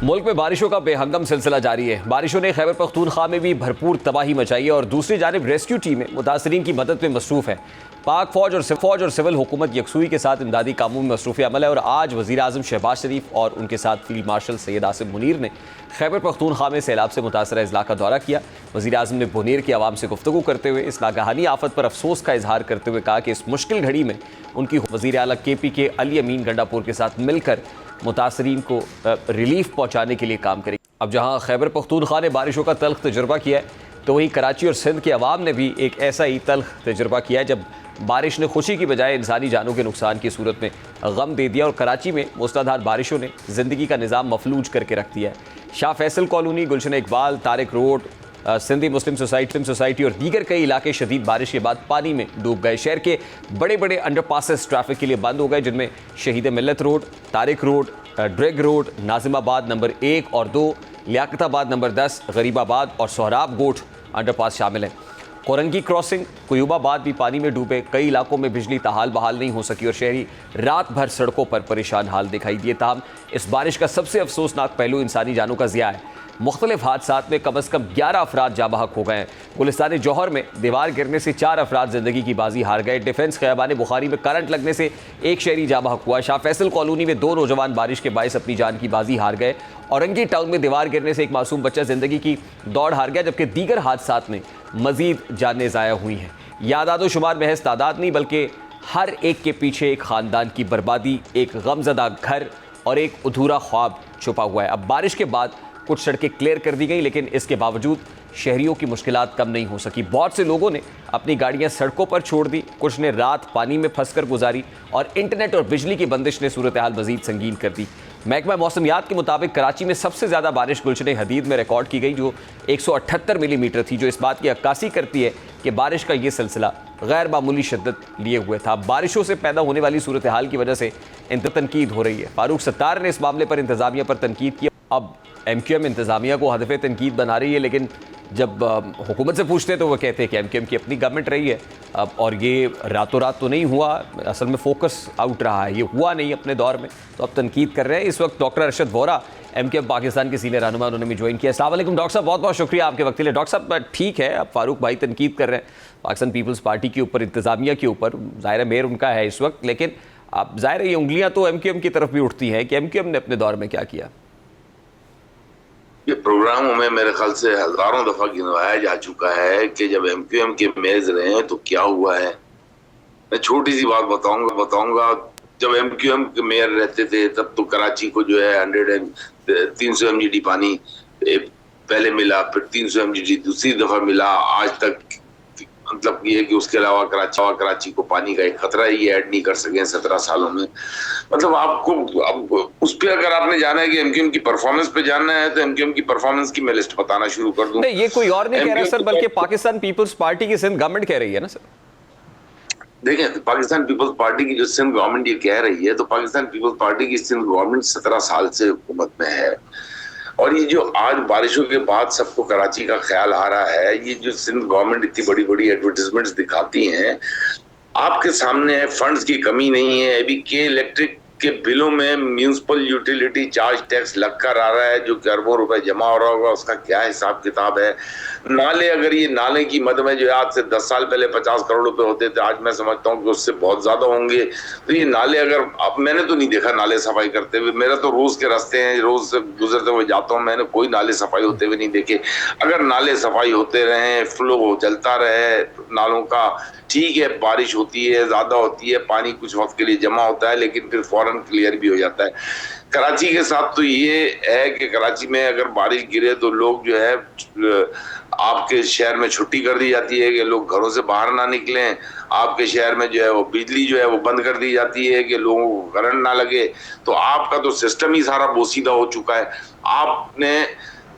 मुल्क में बारिशों का बेहंगम सिलसिला जारी है। बारिशों ने खैबर पख्तूनख्वा में भी भरपूर तबाही मचाई है और दूसरी जानिब रेस्क्यू टीमें मुतासरीन की मदद में मसरूफ़ है। पाक फौज और सिविल हुकूमत यकसुई के साथ इमदादी कामों में मसरूफ़ अमल है और आज वज़ीर आज़म शहबाज शरीफ और उनके साथ फील्ड मार्शल सैयद आसिम मुनीर ने खैबर पख्तूनख्वा में सैलाब से मुतासर अजला का दौरा किया। वज़ीर आज़म ने बुनीर की आवाम से गुफ्तगू करते हुए इस नागहानी आफत पर अफसोस का इजहार करते हुए कहा कि इस मुश्किल घड़ी में उनकी वज़ीर आला KP के अली अमीन गंडापुर के साथ मिलकर मुतासरीन को रिलीफ पहुँचाने के लिए काम करेगी। अब जहाँ खैबर पख्तूनख्वा ने बारिशों का तल्ख तजुर्बा किया है, तो वहीं कराची और सिंध के अवाम ने भी एक ऐसा ही तल्ख तजुर्बा किया है जब बारिश ने खुशी की बजाय इंसानी जानों के नुकसान की सूरत में गम दे दिया और कराची में मूसलाधार बारिशों ने ज़िंदगी का निज़ाम मफलूज करके रख दिया है। शाह फैसल कॉलोनी, गुलशन इकबाल, तारिक रोड, सिंधी मुस्लिम सोसाइटी और दीगर कई इलाके शदीद बारिश के बाद पानी में डूब गए। शहर के बड़े बड़े अंडरपासेस ट्रैफिक के लिए बंद हो गए, जिनमें शहीद मिल्लत road, Tariq road, drag road, Nazimabad number 1 और 2, लियाकताबाद नंबर 10, गरीबाबाद और सोहराब गोठ अंडरपास शामिल हैं। कोरंगी क्रॉसिंग, कुयूबाबाद भी पानी में डूबे। कई इलाकों में बिजली ताहाल बहाल नहीं हो सकी और शहरी रात भर सड़कों पर परेशान हाल दिखाई दिए। ताहम इस बारिश का सबसे अफसोसनाक पहलू इंसानी जानों का ज़िया है। मुख्तलिफ हादसात में कम अज़ कम 11 अफराद जाँ बहक हो गए हैं। गुलिस्तान जौहर में दीवार गिरने से 4 अफराद ज़िंदगी की बाजी हार गए। डिफेंस खयाबान बुखारी में करंट लगने से एक शहरी जाँ बहक हुआ। शाह फैसल कॉलोनी में 2 नौजवान बारिश के बायस अपनी जान की बाजी हार गए। औरंगी टाउन में दीवार गिरने से एक मासूम बच्चा ज़िंदगी की दौड़ हार गया, जबकि दीगर हादसात में मज़ीद जानें ज़ाया हुई हैं। यादाद शुमार महज तादाद नहीं, बल्कि हर एक के पीछे एक ख़ानदान की बर्बादी, एक गमज़दा घर और एक अधूरा ख्वाब छुपा हुआ है। अब बारिश के बाद कुछ सड़कें क्लियर कर दी गई, लेकिन इसके बावजूद शहरियों की मुश्किलात कम नहीं हो सकी। बहुत से लोगों ने अपनी गाड़ियां सड़कों पर छोड़ दी, कुछ ने रात पानी में फंसकर गुजारी और इंटरनेट और बिजली की बंदिश ने सूरत हाल मज़ीद संगीन कर दी। महकमा मौसमियात के मुताबिक कराची में सबसे ज़्यादा बारिश गुलशन हदीद में रिकॉर्ड की गई, जो 178 मिलीमीटर थी, जो इस बात की अक्कासी करती है कि बारिश का ये सिलसिला गैर मामूली शिद्दत लिए हुए था। बारिशों से पैदा होने वाली सूरत हाल की वजह से तनकीद हो रही है। फारूक सत्तार ने इस मामले पर इंतज़ामिया पर तनकीद किया। अब MQM इंतज़ामिया को हदफ़ तनकीद बना रही है, लेकिन जब हुकूमत से पूछते हैं तो वो कहते हैं कि MQM की अपनी गवर्नमेंट रही है अब, और ये रातों रात तो नहीं हुआ, असल में फोकस आउट रहा है, ये हुआ नहीं अपने दौर में, तो अब तनकीद कर रहे हैं। इस वक्त डॉक्टर अरशद वोरा MQM पाकिस्तान के सीनियर रहनुमा, उन्होंने भी ज्वाइन किया। अस्सलाम वालेकुम डॉक्टर साहब, बहुत बहुत शुक्रिया आपके वक्त के लिए। डॉक्टर साहब ठीक है, अब फारूक भाई तनकीद कर रहे हैं पाकिस्तान पीपल्स पार्टी के ऊपर, इंतज़ामिया के ऊपर, ज़ाहिर मेयर उनका है इस वक्त, लेकिन अब ज़ाहिर ये उंगलियाँ तो MQM की तरफ भी उठती हैं कि MQM ने अपने दौर में क्या किया। ये प्रोग्रामों में मेरे ख्याल से हजारों दफा गिनवाया जा चुका है कि जब MQM के मेयर्स रहे तो क्या हुआ है। मैं छोटी सी बात बताऊंगा। जब MQM के मेयर रहते थे तब तो कराची को जो है 300 MGD पानी पहले मिला, फिर 300 MGD दूसरी दफा मिला। आज तक मतलब ये है कि उसके अलावा कराची को पानी का एक खतरा ही ऐड नहीं कर सके 17 सालों में। मतलब आपको अब उस पर अगर आपने जाना है कि MQM की परफॉर्मेंस पे जानना है तो MQM की परफॉर्मेंस की मैं लिस्ट बताना शुरू कर दूं। नहीं, ये कोई और नहीं कह रहा सर, बल्कि पाकिस्तान पीपल्स पार्टी की सिंध गवर्नमेंट कह रही है ना सर। देखें, पाकिस्तान पीपल्स पार्टी की जो सिंध गवर्नमेंट ये कह रही है, तो पाकिस्तान पीपल्स पार्टी की सिंध गवर्नमेंट 17 साल से हुकूमत में है। और ये जो आज बारिशों के बाद सबको कराची का ख्याल आ रहा है, ये जो सिंध गवर्नमेंट इतनी बड़ी बड़ी एडवर्टाइजमेंट्स दिखाती हैं, आपके सामने फंड्स की कमी नहीं है। अभी के इलेक्ट्रिक के बिलों में म्यूनिसिपल यूटिलिटी चार्ज टैक्स लगकर आ रहा है, जो कि अरबों रुपए जमा हो रहा होगा, उसका क्या हिसाब किताब है। नाले, अगर ये नाले की मद में जो आज से 10 साल पहले 50 करोड़ रुपए होते थे, आज मैं समझता हूँ कि उससे बहुत ज्यादा होंगे। तो ये नाले, अगर अब मैंने तो नहीं देखा नाले सफाई करते हुए, मेरा तो रोज के रास्ते हैं, रोज से गुजरते हुए जाता हूँ, मैंने कोई नाले सफाई होते हुए नहीं देखे। अगर नाले सफाई होते रहे, फ्लो चलता रहे नालों का, ठीक है, बारिश होती है, ज्यादा होती है, पानी कुछ वक्त के लिए जमा होता है, लेकिन फिर फौरन क्लियर भी हो जाता है। कराची के साथ तो ये है कि कराची में अगर बारिश गिरे तो लोग जो है, आपके शहर में छुट्टी कर दी जाती है कि लोग घरों से बाहर ना निकलें। आपके शहर में जो है वो बिजली जो है वो बंद कर दी जाती है कि लोगों को करंट ना लगे। तो आपका तो सिस्टम ही सारा बोसीदा हो चुका है। आपने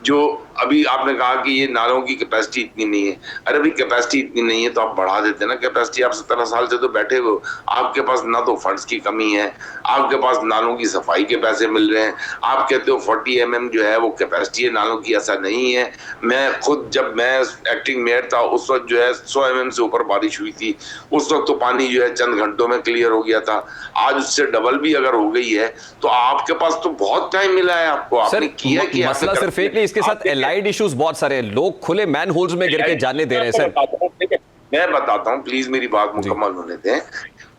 जो अभी आपने कहा कि ये नालों की कैपेसिटी इतनी नहीं है। अरे भाई कैपेसिटी इतनी नहीं है तो आप बढ़ा देते ना कैपेसिटी। आप 17 साल से तो बैठे हो, आपके पास ना तो फंड्स की कमी है, आपके पास नालों की सफाई के पैसे मिल रहे हैं। आप कहते हो 40 mm जो है वो कैपेसिटी है नालों की, ऐसा नहीं है। मैं खुद जब मैं एक्टिंग मेयर था उस वक्त जो है 100 mm से ऊपर बारिश हुई थी, उस वक्त तो पानी जो है चंद घंटों में क्लियर हो गया था। आज उससे डबल भी अगर हो गई है तो आपके पास तो बहुत टाइम मिला है आपको। आपने किया कि मसला सिर्फ एक नहीं, इसके साथ एलाइड इश्यूज बहुत सारे, लोग खुले मैन होल्स में गिर के जाने दे रहे हैं सर। मैं बताता हूँ, प्लीज मेरी बात मुकम्मल होने दें।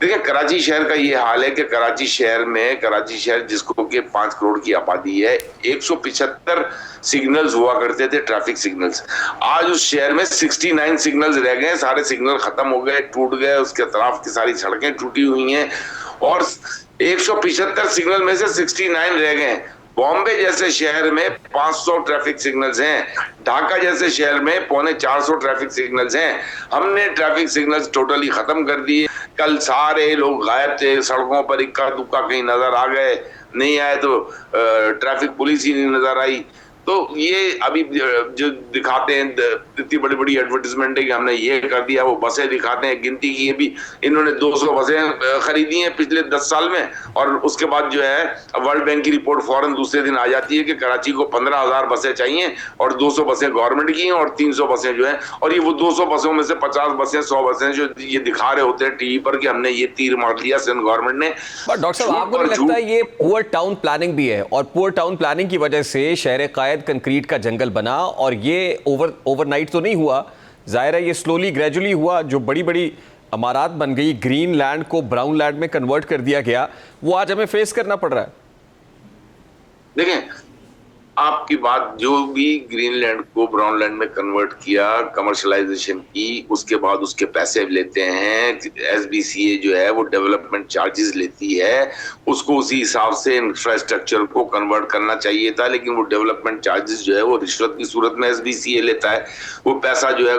देखिए कराची शहर का ये हाल है कि कराची शहर जिसको कि 5 करोड़ की आबादी है, 175 सिग्नल्स हुआ करते थे, ट्रैफिक सिग्नल्स। आज उस शहर में 69 सिग्नल्स रह गए, सारे सिग्नल खत्म हो गए, टूट गए, उसके तरफ की सारी सड़कें टूटी हुई हैं और 175 सिग्नल में से 69 रह गए। बॉम्बे जैसे शहर में 500 ट्रैफिक सिग्नल्स हैं, ढाका जैसे शहर में 350 ट्रैफिक सिग्नल्स हैं। हमने ट्रैफिक सिग्नल्स टोटली खत्म कर दिए। कल सारे लोग गायब थे, सड़कों पर इक्का दुक्का कहीं नजर आ गए, नहीं आए तो ट्रैफिक पुलिस ही नहीं नजर आई। तो ये अभी जो दिखाते हैं इतनी बड़ी बड़ी एडवर्टाइजमेंट है कि हमने ये कर दिया, वो बसें दिखाते हैं गिनती की, ये भी इन्होंने 200 बसें खरीदी हैं पिछले 10 साल में। और उसके बाद जो है वर्ल्ड बैंक की रिपोर्ट फौरन दूसरे दिन आ जाती है कि कराची को 15,000 बसें चाहिए और 200 बसें गवर्नमेंट की हैं और 300 बसें जो है, और ये वो 200 बसों में से 50 बसें 100 बसें जो ये दिखा रहे होते हैं टीवी पर कि हमने ये तीर मार दिया सिंध गवर्नमेंट ने। बट डॉक्टर साहब आपको नहीं लगता है ये पुअर टाउन प्लानिंग भी है, और पुअर टाउन प्लानिंग की वजह से शहर कायद कंक्रीट का जंगल बना, और ये ओवरनाइट तो नहीं हुआ, जाहिर है ये स्लोली ग्रेजुअली हुआ। जो बड़ी बड़ी इमारत बन गई, ग्रीन लैंड को ब्राउन लैंड में कन्वर्ट कर दिया गया, वो आज हमें फेस करना पड़ रहा है। देखें आपकी बात, जो भी ग्रीनलैंड को ब्राउन लैंड में कन्वर्ट किया, कमर्शलाइजेशन की, उसके बाद उसके पैसे लेते हैं। एसबीसीए जो है वो डेवलपमेंट चार्जेस लेती है, उसको उसी हिसाब से इंफ्रास्ट्रक्चर को कन्वर्ट करना चाहिए था, लेकिन वो डेवलपमेंट चार्जेस जो है वो रिश्वत की सूरत में एसबीसीए लेता है। वो पैसा जो है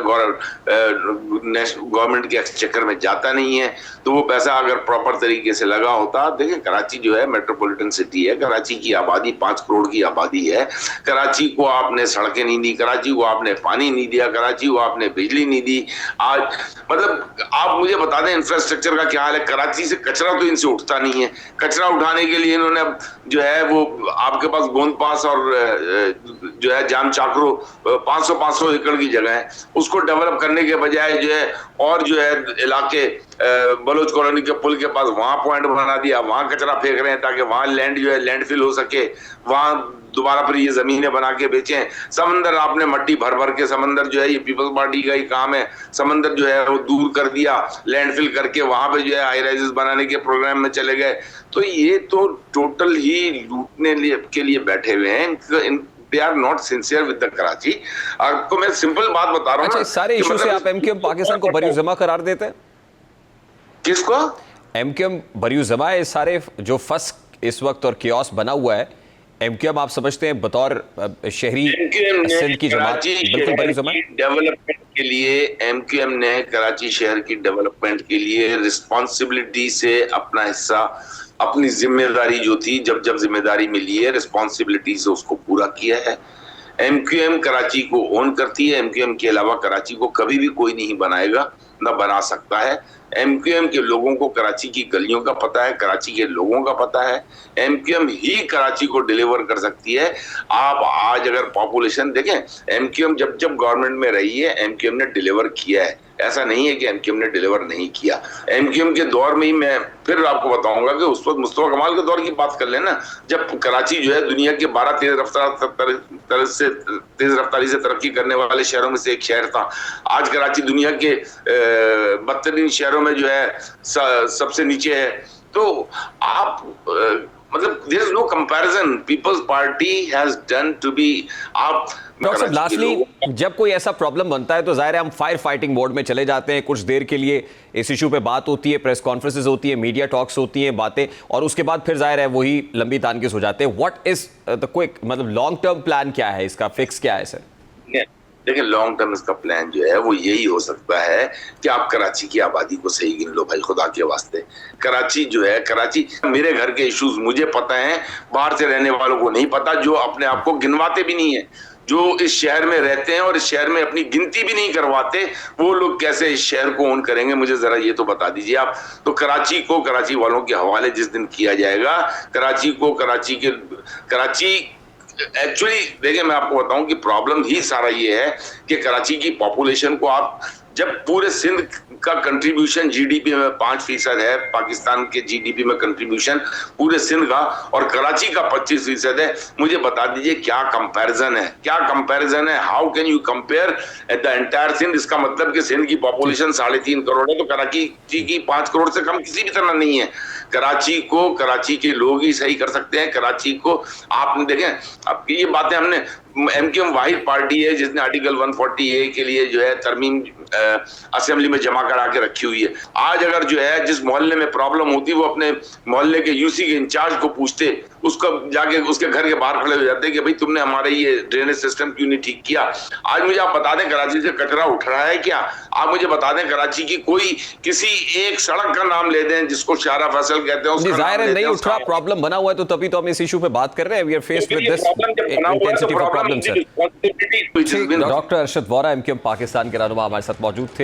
गवर्नमेंट के एक्सचेकर में जाता नहीं है। तो वो पैसा अगर प्रॉपर तरीके से लगा होता, देखिए कराची जो है मेट्रोपॉलिटन सिटी है, कराची की आबादी 5 करोड़ की आबादी है। कराची को आपने सड़कें नहीं दी, कराची को आपने पानी नहीं दिया, कराची को आपने बिजली नहीं दी। आज मतलब आप मुझे बता दें इंफ्रास्ट्रक्चर का क्या हाल है। कराची से कचरा तो इनसे उठता नहीं है। कचरा उठाने के लिए इन्होंने जो है वो आपके पास गोंद पास और जो है जाम चाकरो 500 एकड़ की जगह है, उसको डेवलप करने के बजाय जो है और जो है इलाके बलोच कॉलोनी के पुल के पास वहां पॉइंट बना दिया, वहां कचरा फेंक रहे हैं ताकि वहां लैंड जो है लैंडफिल हो सके, वहां दोबारा फिर ये जमीनें बना के बेचें। समंदर आपने मट्टी भर भर के, समंदर जो है ये पीपल्स पार्टी का ही काम है, समंदर जो है वो दूर कर दिया, लैंडफिल करके वहां पे जो है हाई राइजेस बनाने के प्रोग्राम में चले गए। तो ये तो टोटल ही लूटने के लिए बैठे हुए हैं। They are not sincere with the Karachi. आपको मैं सिंपल बात बता रहा हूँ। अच्छा, सारे इशू से आप एमक्यूएम पाकिस्तान को बरीउज़्ज़मा करार देते हैं? किसको? एमक्यूएम बरीउज़्ज़मा है सारे जो फस इस वक्त और कियोस बना हुआ है, एमक्यूएम आप समझते हैं बतौर शहरी सिंध की जमात बिल्कुल बरीउज़्ज़मा है? डेवलपमेंट के लिए एमक्यूएम ने कराची शहर की डेवलपमेंट के लिए रिस्पॉन्सिबिलिटी से अपना हिस्सा, अपनी जिम्मेदारी जो थी, जब जब जिम्मेदारी मिली है रिस्पॉन्सिबिलिटी से उसको पूरा किया है। एमक्यूएम कराची को ओन करती है। एमक्यूएम के अलावा कराची को कभी भी कोई नहीं बनाएगा, न बना सकता है। एमक्यूएम के लोगों को कराची की गलियों का पता है, कराची के लोगों का पता है। एमक्यूएम ही कराची को डिलीवर कर सकती है। आप आज अगर पॉपुलेशन देखें, एमक्यूएम जब जब गवर्नमेंट में रही है एमक्यूएम ने डिलीवर किया है, ऐसा नहीं है कि एमक्यूएम ने डिलीवर नहीं किया। एमक्यूएम के दौर में ही मैं फिर आपको बताऊंगा कि उस वक्त मुस्तफा कमाल के दौर की बात कर लेना, जब कराची जो है दुनिया के 12 तेज रफ्तारी से तरक्की करने वाले शहरों में से एक शहर था। आज कराची दुनिया के 32 शहरों में जो है सबसे नीचे है। तो आप मतलब there is no comparison. People's party has done to be. आप डॉक्टर साहब लास्टली जब कोई ऐसा प्रॉब्लम बनता है तो जाहिर है हम फायर फाइटिंग मोड में चले जाते हैं, कुछ देर के लिए इस इशू पे बात होती है, प्रेस कॉन्फ्रेंसेस होती है, मीडिया टॉक्स होती हैं, बातें, और उसके बाद फिर जाहिर है वही लंबी तानकीस हो जाते हैं। व्हाट इज द क्विक मतलब लॉन्ग टर्म प्लान क्या है इसका, फिक्स क्या है सर? लेकिन लॉन्ग टर्म इसका प्लान जो है वो यही हो सकता है कि आप कराची की आबादी को सही गिन लो भाई, खुदा के वास्ते। कराची जो है, कराची, मेरे घर के इश्यूज मुझे पता है, बाहर से रहने वालों को नहीं पता, जो अपने आप को गिनवाते भी नहीं है, जो इस शहर में रहते हैं और इस शहर में अपनी गिनती भी नहीं करवाते, वो लोग कैसे इस शहर को ओन करेंगे, मुझे जरा ये तो बता दीजिए आप। तो कराची को कराची वालों के हवाले जिस दिन किया जाएगा, कराची एक्चुअली देखिए, मैं आपको बताऊं कि प्रॉब्लम ही सारा ये है कि कराची की पॉपुलेशन को आप जब पूरे सिंध का कंट्रीब्यूशन जीडीपी में 5% है, पाकिस्तान के जीडीपी में कंट्रीब्यूशन पूरे सिंध का, और कराची का 25% है, मुझे बता दीजिए क्या कंपैरिजन है, क्या कंपैरिजन है? How can you compare the entire Sindh? इसका मतलब कि सिंध की पॉपुलेशन 3.5 करोड़ है, तो कराची की 5 करोड़ से कम किसी भी तरह नहीं है। कराची को कराची के लोग ही सही कर सकते हैं। कराची को आपने देखें, अब ये बातें हमने, एमक्यूएम वाहिद पार्टी है जिसने आर्टिकल 140A के लिए जो है तरमीम असेंबली में जमा करा के रखी हुई है। आज अगर जो है जिस मोहल्ले में प्रॉब्लम होती, वो अपने मोहल्ले के यूसी के इंचार्ज को पूछते, उसको जाके उसके घर के बाहर खड़े हो जाते कि भाई तुमने हमारे ये ड्रेनेज सिस्टम क्यों नहीं ठीक किया। आज मुझे आप बता दें कराची से कचरा उठ रहा है क्या? आप मुझे बता दें कराची की कोई किसी एक सड़क का नाम ले दें जिसको शारा फैसल कहते हैं, उसका जाहिर है नहीं उठ रहा, प्रॉब्लम बना हुआ है, तो तभी तो हम इस इशू पे बात कर रहे हैं। We are faced with this intensity of problem sir. Doctor Arshad Vora MQM Pakistan के रहनुमा हमारे साथ मौजूद थे।